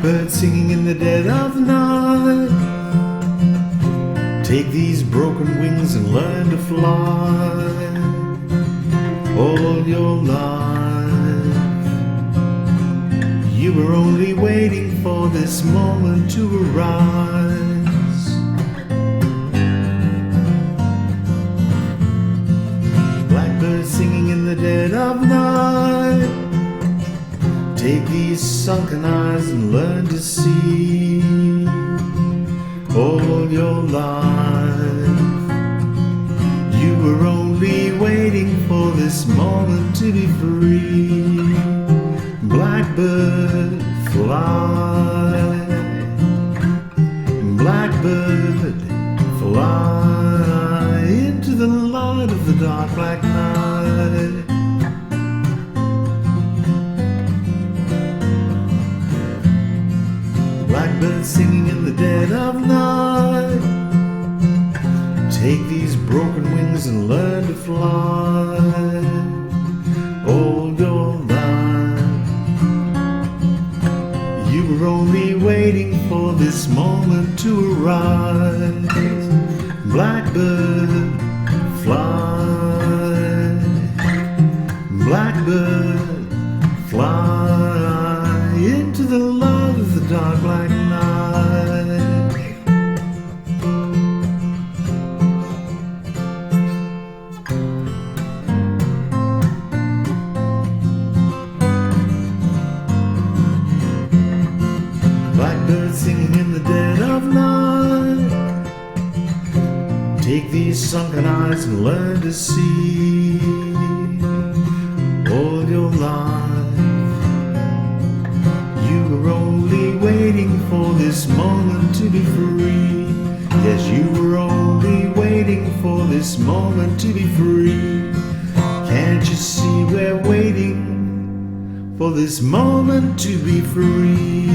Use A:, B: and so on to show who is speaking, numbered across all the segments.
A: Blackbird singing in the dead of night. Take these broken wings and learn to fly. All your life you were only waiting for this moment to arise. Blackbird singing in the dead of night. Take these sunken eyes and learn to see. All your life you were only waiting for this moment to be free. Blackbird fly, blackbird fly into the light of the dark black night. Blackbird singing in the dead of night. Take these broken wings and learn to fly. All your life you were only waiting for this moment to arise. Blackbird fly, blackbird fly into the light of the dark black night. Blackbird singing in the dead of night. Take these sunken eyes and learn to see. All your life you were only waiting for this moment to be free. Yes, you were only waiting for this moment to be free. Can't you see we're waiting for this moment to be free?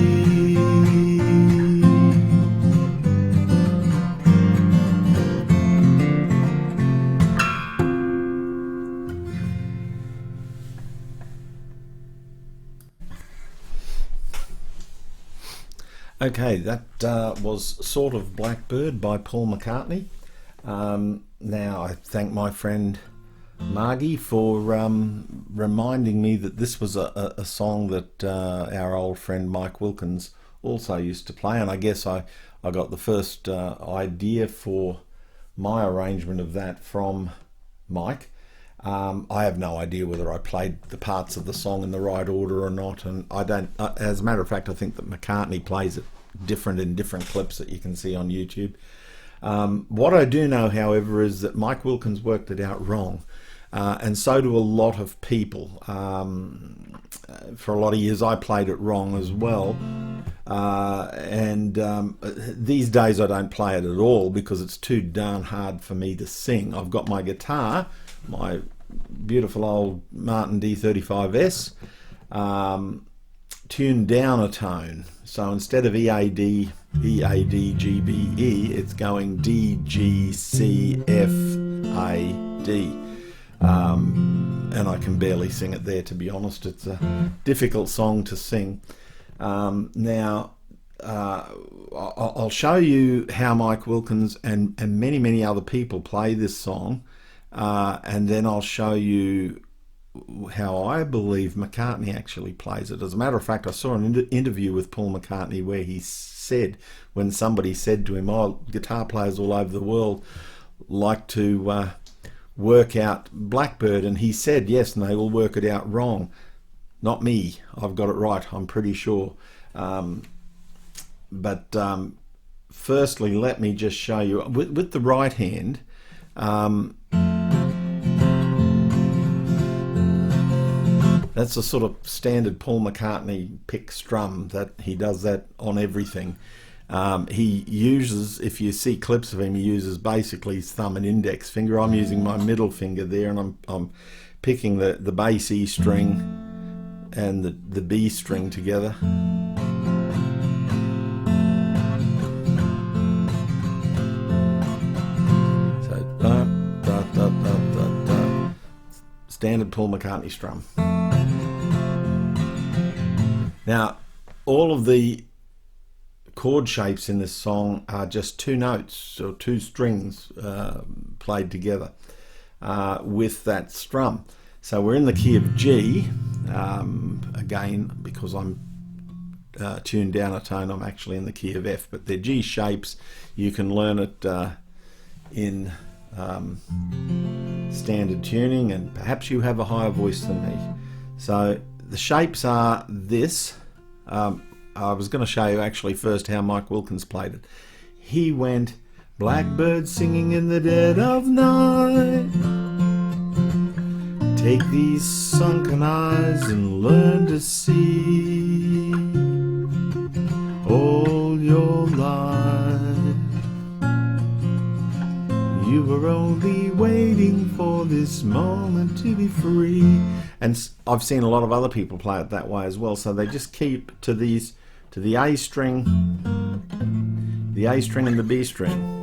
A: Okay, that was Sort of Blackbird by Paul McCartney. Now I thank my friend Margie for reminding me that this was a song that our old friend Mike Wilkins also used to play, and I guess I got the first idea for my arrangement of that from Mike. I have no idea whether I played the parts of the song in the right order or not, and I don't. As a matter of fact, I think that McCartney plays it different in different clips that you can see on YouTube. What I do know, however, is that Mike Wilkins worked it out wrong, and so do a lot of people. For a lot of years, I played it wrong as well, and these days I don't play it at all because it's too darn hard for me to sing. I've got my guitar, my beautiful old Martin D35S, tuned down a tone. So instead of EAD, G, B, E, it's going D, G, C, F, A, D. And I can barely sing it there, to be honest. It's a difficult song to sing. Now, I'll show you how Mike Wilkins and many, many other people play this song. And then I'll show you how I believe McCartney actually plays it. As a matter of fact, I saw an interview with Paul McCartney where he said, when somebody said to him, oh, guitar players all over the world like to work out Blackbird, and he said, yes, and they will work it out wrong. Not me. I've got it right, I'm pretty sure. But firstly, let me just show you, with the right hand, that's a sort of standard Paul McCartney pick strum that he does that on everything. He uses, if you see clips of him, he uses basically his thumb and index finger. I'm using my middle finger there, and I'm picking the bass E string and the B string together. So standard Paul McCartney strum. Now, all of the chord shapes in this song are just two notes or two strings played together with that strum. So we're in the key of G, again, because I'm tuned down a tone, I'm actually in the key of F, but they're G shapes. You can learn it in standard tuning, and perhaps you have a higher voice than me. So the shapes are this. I was going to show you actually first how Mike Wilkins played it. He went, "Blackbird singing in the dead of night, take these sunken eyes and learn to see all your life. You were only waiting for this moment to be free." And I've seen a lot of other people play it that way as well. So they just keep to these, to the A string, the A string and the B string.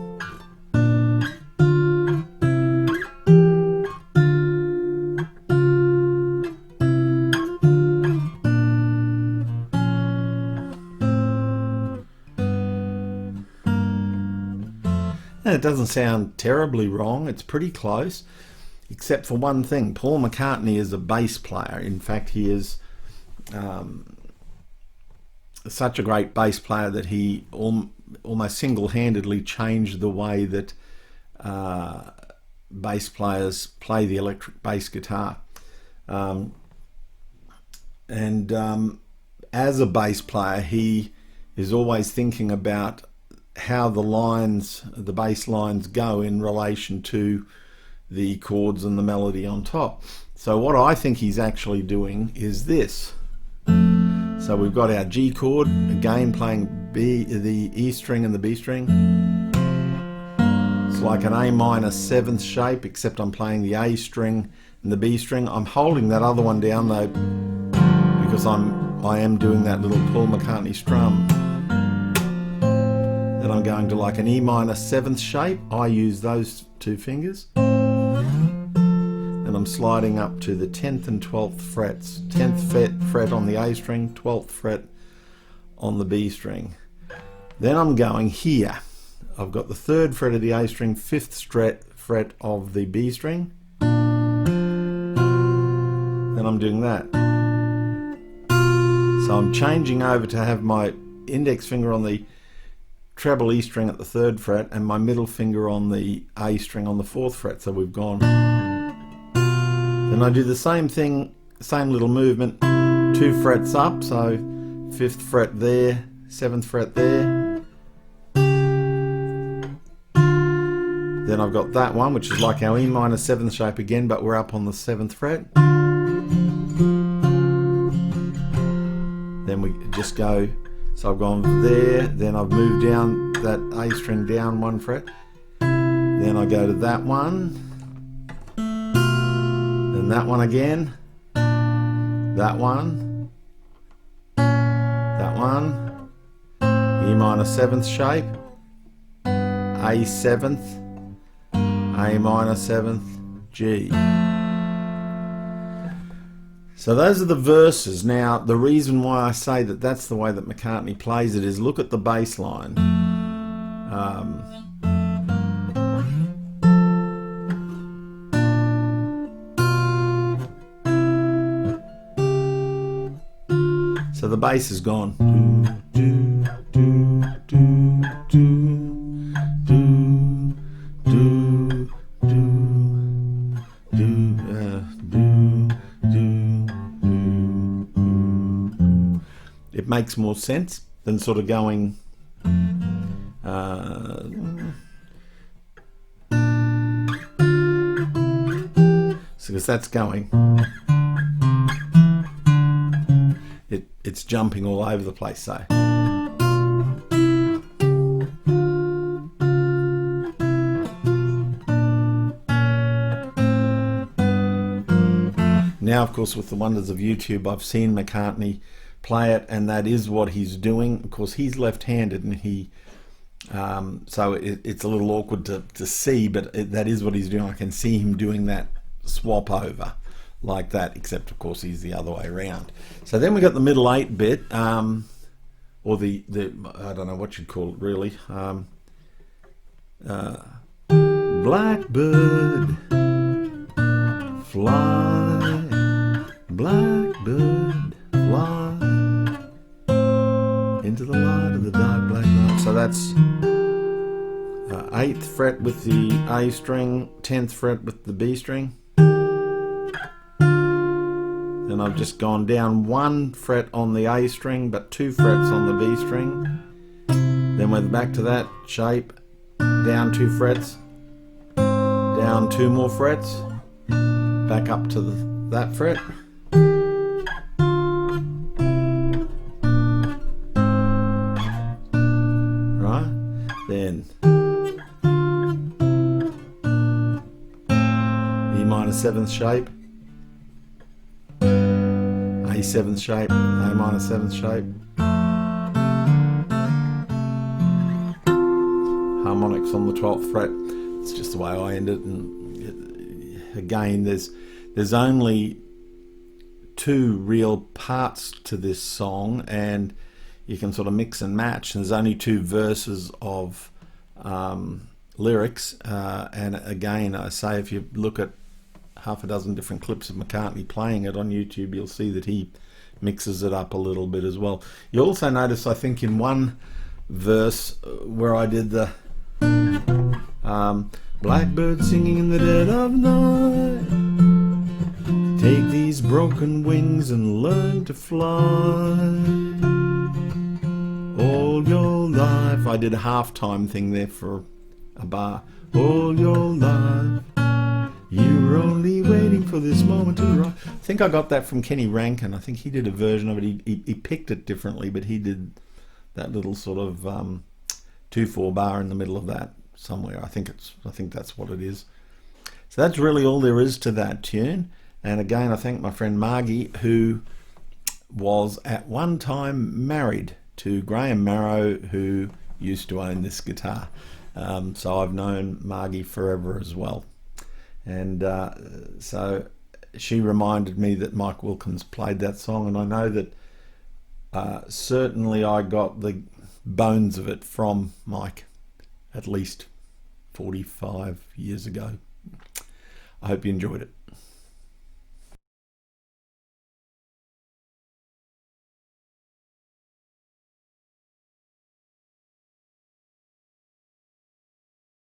A: And it doesn't sound terribly wrong, it's pretty close, except for one thing. Paul McCartney is a bass player. In fact, he is such a great bass player that he almost single-handedly changed the way that bass players play the electric bass guitar. As a bass player, he is always thinking about how the lines, the bass lines, go in relation to the chords and the melody on top. So what I think he's actually doing is this. So we've got our G chord, again playing the E string and the B string. It's like an A minor 7th shape, except I'm playing the A string and the B string. I'm holding that other one down though, because I am doing that little Paul McCartney strum. Then I'm going to like an E minor 7th shape. I use those two fingers. And I'm sliding up to the 10th and 12th frets. 10th fret on the A string, 12th fret on the B string. Then I'm going here. I've got the 3rd fret of the A string, 5th fret of the B string. Then I'm doing that. So I'm changing over to have my index finger on the treble E string at the 3rd fret and my middle finger on the A string on the 4th fret. So we've gone. Then I do the same thing, same little movement, 2 frets up, so 5th fret there, 7th fret there. Then I've got that one, which is like our E minor 7th shape again, but we're up on the 7th fret. Then we just go. So I've gone there, then I've moved down that A string down 1 fret, then I go to that one, then that one again, that one, E minor 7th shape, A 7th, A minor 7th, G. So those are the verses. Now, the reason why I say that that's the way that McCartney plays it is look at the bass line. So the bass is gone. It makes more sense than sort of going because that's going, it's jumping all over the place. So now, of course, with the wonders of YouTube, I've seen McCartney play it, and that is what he's doing. Of course, he's left-handed, and he so it's a little awkward to see, but that is what he's doing. I can see him doing that swap over like that, except of course he's the other way around. So then we got the middle 8 bit, or or the I don't know what you'd call it really. Blackbird, fly, blackbird, fly into the light of the dark black night. So that's 8th fret with the A string, 10th fret with the B string. And I've just gone down 1 fret on the A string, but 2 frets on the B string. Then we're back to that shape, down 2 frets, down 2 more frets, back up to that fret. Right, then E minor 7th shape, A 7th shape, A minor 7th shape. Harmonics on the 12th fret. It's just the way I end it. And again, there's only 2 real parts to this song, and you can sort of mix and match. And there's only 2 verses of lyrics. And again, I say, if you look at half a dozen different clips of McCartney playing it on YouTube, you'll see that he mixes it up a little bit as well. You also notice, I think, in one verse where I did the blackbird singing in the dead of night, take these broken wings and learn to fly all your life. I did a halftime thing there for a bar. All your life you were only waiting for this moment to rise. I think I got that from Kenny Rankin. I think he did a version of it. He picked it differently, but he did that little sort of 2/4 bar in the middle of that somewhere. I think that's what it is. So that's really all there is to that tune. And again, I thank my friend Margie, who was at one time married to Graham Marrow, who used to own this guitar. So I've known Margie forever as well. And so she reminded me that Mike Wilkins played that song, and I know that certainly I got the bones of it from Mike at least 45 years ago. I hope you enjoyed it.